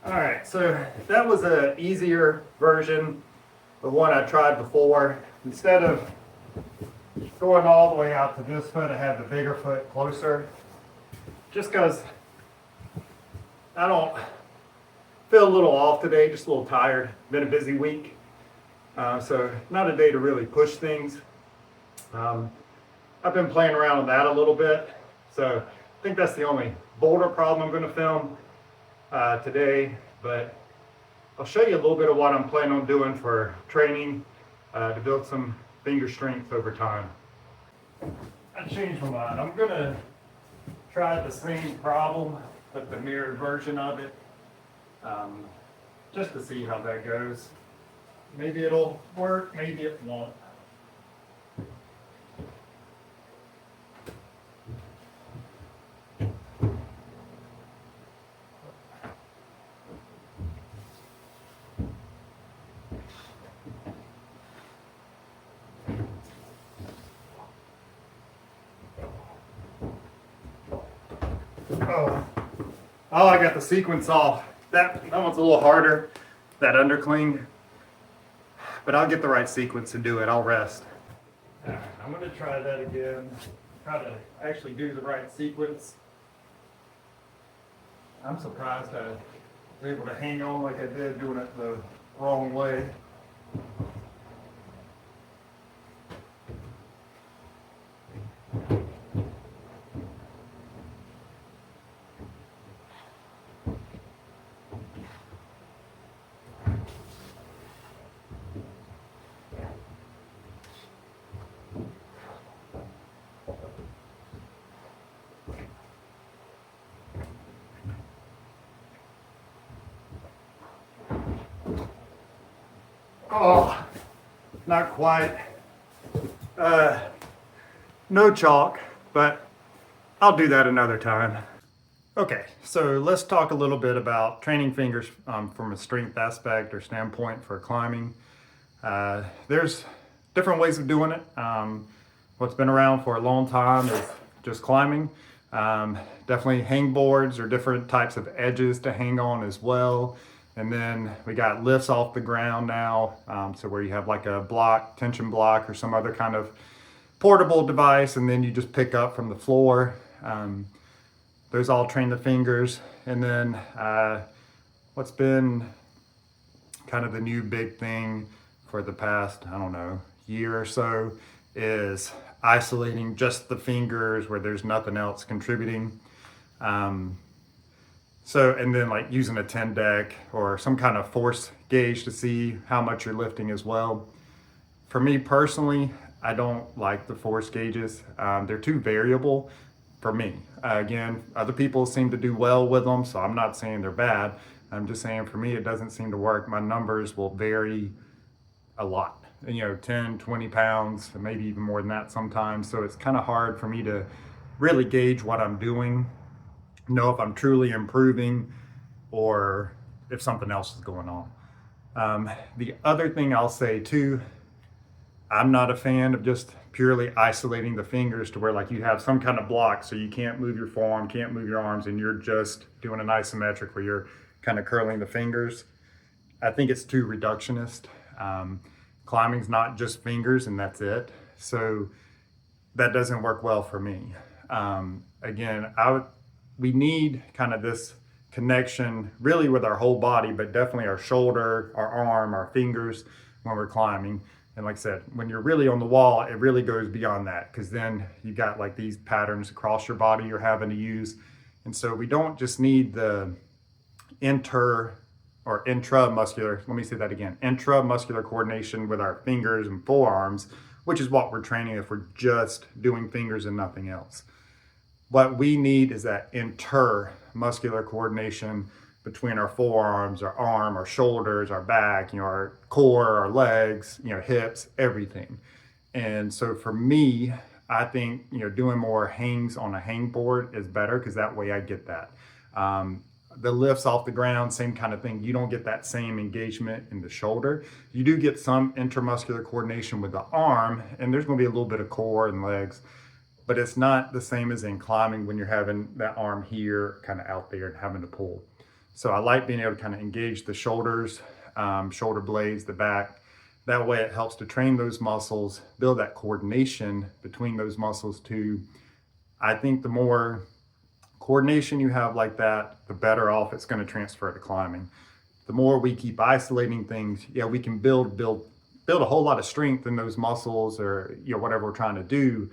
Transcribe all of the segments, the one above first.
All right, so that was an easier version of one I tried before. Instead of going all the way out to this foot, I had the bigger foot closer. Just because I don't feel a little off today, just a little tired. Been a busy week, so not a day to really push things. Um, I've been playing around with that a little bit, so I think that's the only boulder problem I'm going to film today. But I'll show you a little bit of what I'm planning on doing for training to build some finger strength over time. I changed my mind. I'm going to try the same problem, but the mirrored version of it, just to see how that goes. Maybe it'll work, maybe it won't. Oh, I got the sequence off. That one's a little harder, that undercling. But I'll get the right sequence and do it. I'll rest. All right, I'm going to try that again. Try to actually do the right sequence. I'm surprised I was able to hang on like I did doing it the wrong way. Oh, not quite. No chalk, but I'll do that another time. Okay, so let's talk a little bit about training fingers from a strength aspect or standpoint for climbing. There's different ways of doing it. What's been around for a long time is just climbing. Definitely hang boards or different types of edges to hang on as well. And then we got lifts off the ground now. So where you have like a block, tension block or some other kind of portable device, and then you just pick up from the floor. Those all train the fingers. And then what's been kind of the new big thing for the past, I don't know, year or so is isolating just the fingers where there's nothing else contributing. And then like using a 10 deck or some kind of force gauge to see how much you're lifting as well. For me personally, I don't like the force gauges. They're too variable for me. Again, other people seem to do well with them, so I'm not saying they're bad. I'm just saying for me, it doesn't seem to work. My numbers will vary a lot, 10, 20 pounds, maybe even more than that sometimes. So it's kind of hard for me to really gauge what I'm doing, know if I'm truly improving or if something else is going on. The other thing I'll say too, I'm not a fan of just purely isolating the fingers to where like you have some kind of block so you can't move your forearm, can't move your arms, and you're just doing an isometric where you're kind of curling the fingers. I think it's too reductionist. Climbing's not just fingers and that's it. So that doesn't work well for me. Again, we need kind of this connection really with our whole body, but definitely our shoulder, our arm, our fingers when we're climbing. And like I said, when you're really on the wall, it really goes beyond that, because then you got like these patterns across your body you're having to use. And so we don't just need the intramuscular, let me say that again, intramuscular coordination with our fingers and forearms, which is what we're training if we're just doing fingers and nothing else. What we need is that intermuscular coordination between our forearms, our arm, our shoulders, our back, our core, our legs, hips, everything. And so for me, I think, doing more hangs on a hang board is better, because that way I get that. The lifts off the ground, same kind of thing. You don't get that same engagement in the shoulder. You do get some intramuscular coordination with the arm, and there's going to be a little bit of core and legs, but it's not the same as in climbing when you're having that arm here kind of out there and having to pull. So I like being able to kind of engage the shoulders, shoulder blades, the back. That way it helps to train those muscles, build that coordination between those muscles too. I think the more coordination you have like that, the better off it's going to transfer to climbing. The more we keep isolating things, yeah, we can build a whole lot of strength in those muscles, or whatever we're trying to do,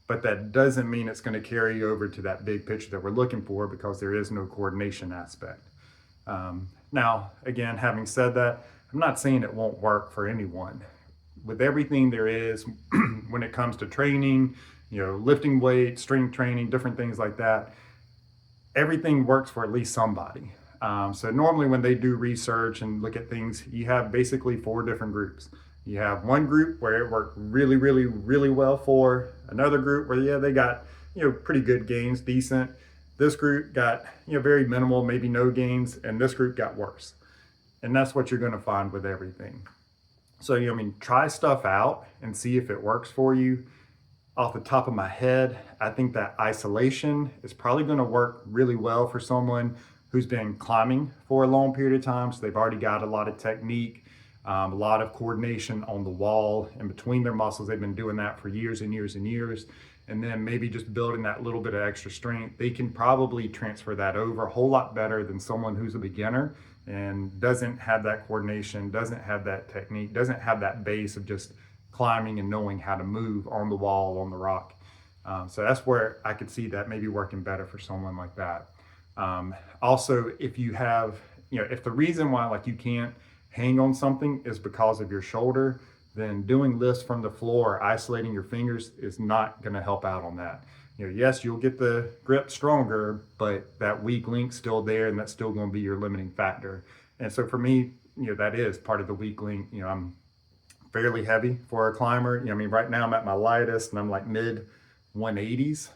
but that doesn't mean it's going to carry over to that big picture that we're looking for, because there is no coordination aspect. Now, again, having said that, I'm not saying it won't work for anyone. With everything there is when it comes to training, lifting weights, strength training, different things like that, everything works for at least somebody. So normally when they do research and look at things, you have basically 4 different groups. You have one group where it worked really, really, really well for, another group where, yeah, they got, pretty good gains, decent. This group got, very minimal, maybe no gains, and this group got worse. And that's what you're going to find with everything. So, try stuff out and see if it works for you. Off the top of my head, I think that isolation is probably going to work really well for someone who's been climbing for a long period of time. So they've already got a lot of technique, a lot of coordination on the wall and between their muscles. They've been doing that for years and years and years. And then maybe just building that little bit of extra strength, they can probably transfer that over a whole lot better than someone who's a beginner and doesn't have that coordination, doesn't have that technique, doesn't have that base of just climbing and knowing how to move on the wall, on the rock. So that's where I could see that maybe working better for someone like that. Also, if you have, if the reason why like you can't hang on something is because of your shoulder, then doing lifts from the floor, isolating your fingers is not going to help out on that. Yes, you'll get the grip stronger, but that weak link's still there, and that's still going to be your limiting factor. And so for me, that is part of the weak link. I'm fairly heavy for a climber. Right now I'm at my lightest and I'm like mid 180s.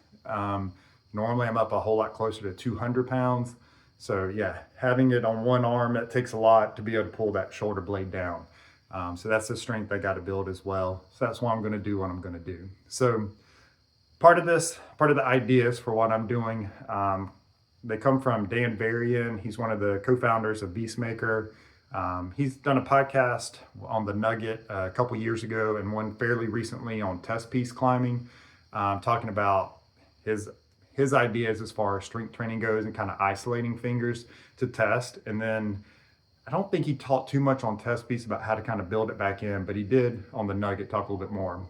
Normally I'm up a whole lot closer to 200 pounds. So yeah, having it on one arm, that takes a lot to be able to pull that shoulder blade down. So that's the strength I got to build as well. So that's what I'm going to do what I'm going to do. So part of the ideas for what I'm doing, they come from Dan Varian. He's one of the co-founders of Beastmaker. He's done a podcast on the Nugget a couple years ago, and one fairly recently on test piece climbing, talking about his ideas as far as strength training goes and kind of isolating fingers to test. And then I don't think he taught too much on test piece about how to kind of build it back in, but he did on the Nugget talk a little bit more.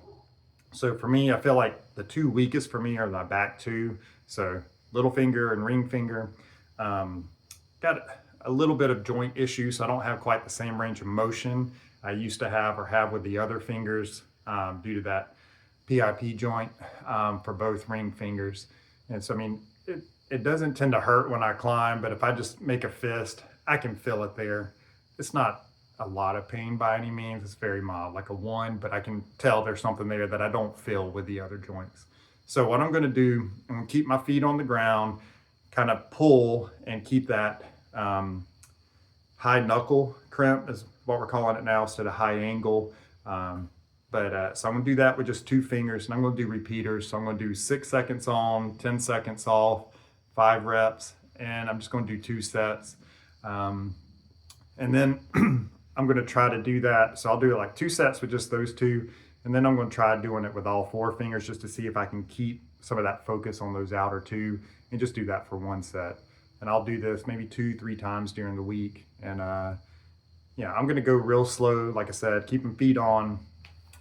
So for me, I feel like the 2 weakest for me are my back 2. So little finger and ring finger. Got a little bit of joint issue, so I don't have quite the same range of motion I used to have or have with the other fingers, due to that PIP joint, for both ring fingers. And so, it doesn't tend to hurt when I climb, but if I just make a fist, I can feel it there. It's not a lot of pain by any means. It's very mild, like a 1, but I can tell there's something there that I don't feel with the other joints. So what I'm going to do, I'm going to keep my feet on the ground, kind of pull and keep that high knuckle crimp is what we're calling it now, instead of high angle. So I'm going to do that with just 2 fingers, and I'm going to do repeaters. So I'm going to do 6 seconds on, 10 seconds off, 5 reps, and I'm just going to do 2 sets. And then I'm going to try to do that. So I'll do it like 2 sets with just those 2. And then I'm going to try doing it with all 4 fingers just to see if I can keep some of that focus on those outer 2, and just do that for 1 set. And I'll do this maybe 2-3 times during the week. And I'm going to go real slow. Like I said, keeping feet on.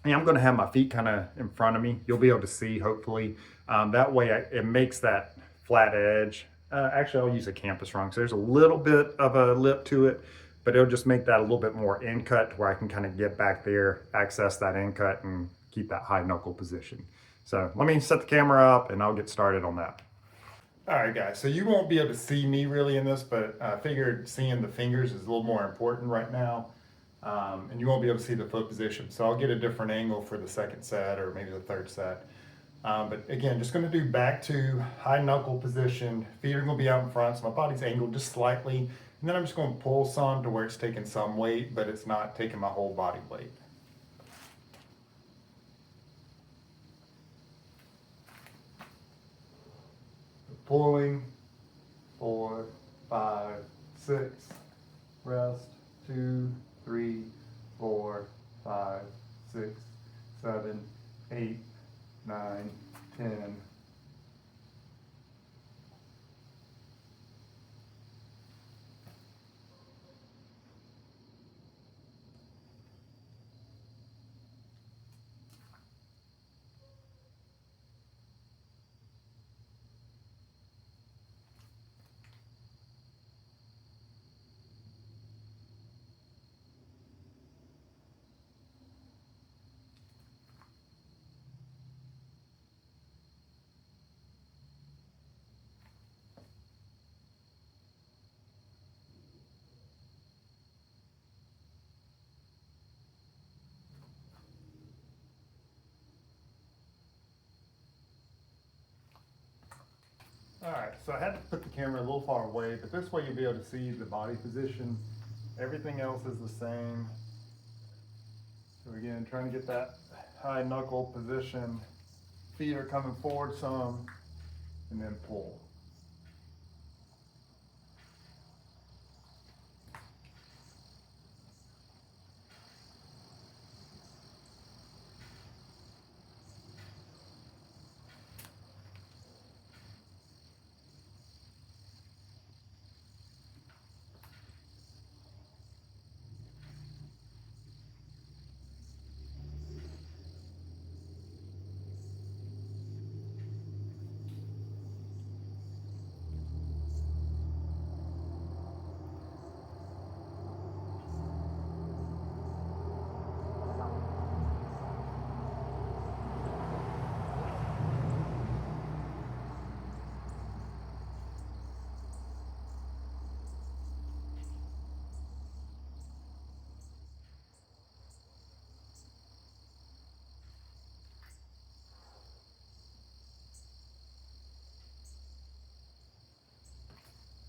And I'm going to have my feet kind of in front of me. You'll be able to see, hopefully. That way it makes that flat edge. Actually, I'll use a campus rung. So there's a little bit of a lip to it, but it'll just make that a little bit more in cut, where I can kind of get back there, access that in cut, and keep that high knuckle position. So let me set the camera up and I'll get started on that. All right, guys, so you won't be able to see me really in this, but I figured seeing the fingers is a little more important right now. And you won't be able to see the foot position. So I'll get a different angle for the 2nd set, or maybe the 3rd set. But again, just going to do back 2, high knuckle position. Feet are going to be out in front, so my body's angled just slightly. And then I'm just going to pull some to where it's taking some weight, but it's not taking my whole body weight. Pulling, 4, 5, 6, rest, 2, 3, 4, 5, 6, 7, 8, 9, 10. Alright, so I had to put the camera a little far away, but this way you'll be able to see the body position. Everything else is the same. So again, trying to get that high knuckle position. Feet are coming forward some, and then pull.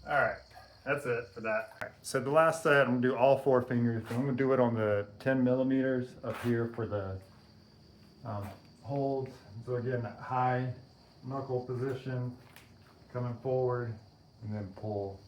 All right, that's it for that. Right, so the last set, I'm gonna do all 4 fingers. I'm gonna do it on the 10 millimeters up here for the holds. So again, high knuckle position, coming forward, and then pull.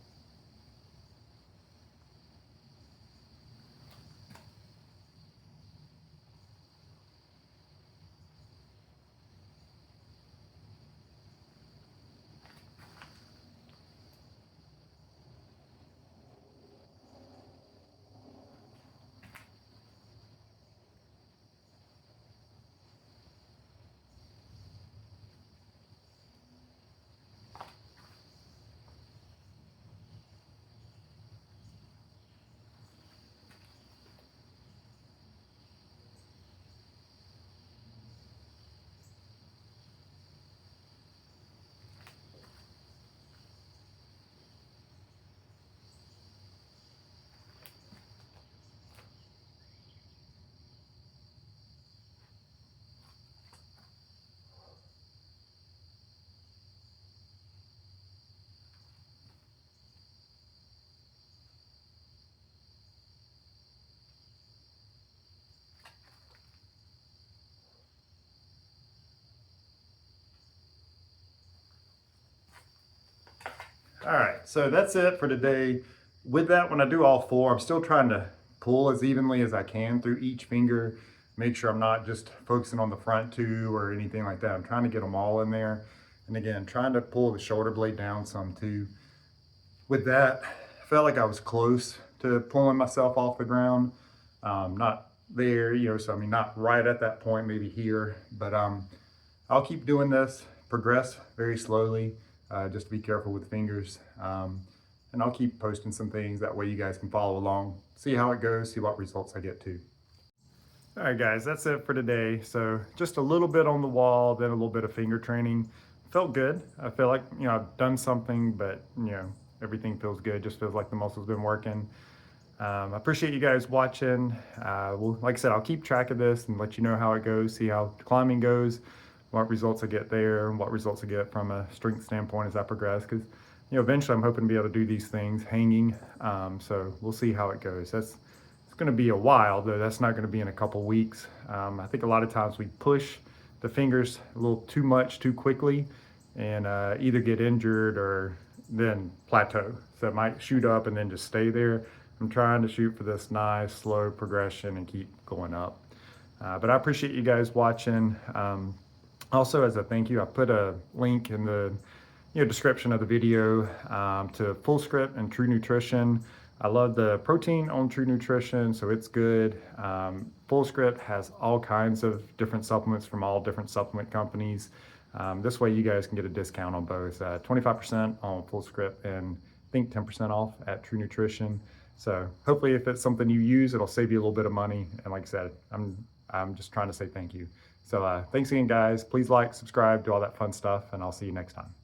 All right, so that's it for today. With that, when I do all 4, I'm still trying to pull as evenly as I can through each finger. Make sure I'm not just focusing on the front 2 or anything like that. I'm trying to get them all in there. And again, trying to pull the shoulder blade down some too. With that, I felt like I was close to pulling myself off the ground. Not there, so I mean, not right at that point, maybe here, but I'll keep doing this, progress very slowly. Just to be careful with fingers. And I'll keep posting some things, that way you guys can follow along, see how it goes, see what results I get to. All right guys, that's it for today. So just a little bit on the wall, then a little bit of finger training. Felt good. I feel like, I've done something, but everything feels good. Just feels like the muscle's been working. I appreciate you guys watching. Well, like I said, I'll keep track of this and let you know how it goes, see how climbing goes, what results I get there, and what results I get from a strength standpoint as I progress. Because eventually I'm hoping to be able to do these things hanging. So we'll see how it goes. It's going to be a while, though. That's not going to be in a couple weeks. I think a lot of times we push the fingers a little too much too quickly and either get injured or then plateau. So it might shoot up and then just stay there. I'm trying to shoot for this nice slow progression and keep going up. But I appreciate you guys watching. Also, as a thank you, I put a link in the description of the video to Full Script and True Nutrition. I love the protein on True Nutrition, so it's good. Full Script has all kinds of different supplements from all different supplement companies. This way you guys can get a discount on both, 25% on Full Script and I think 10% off at True Nutrition. So hopefully if it's something you use, it'll save you a little bit of money. And like I said, I'm just trying to say thank you. So thanks again, guys. Please like, subscribe, do all that fun stuff, and I'll see you next time.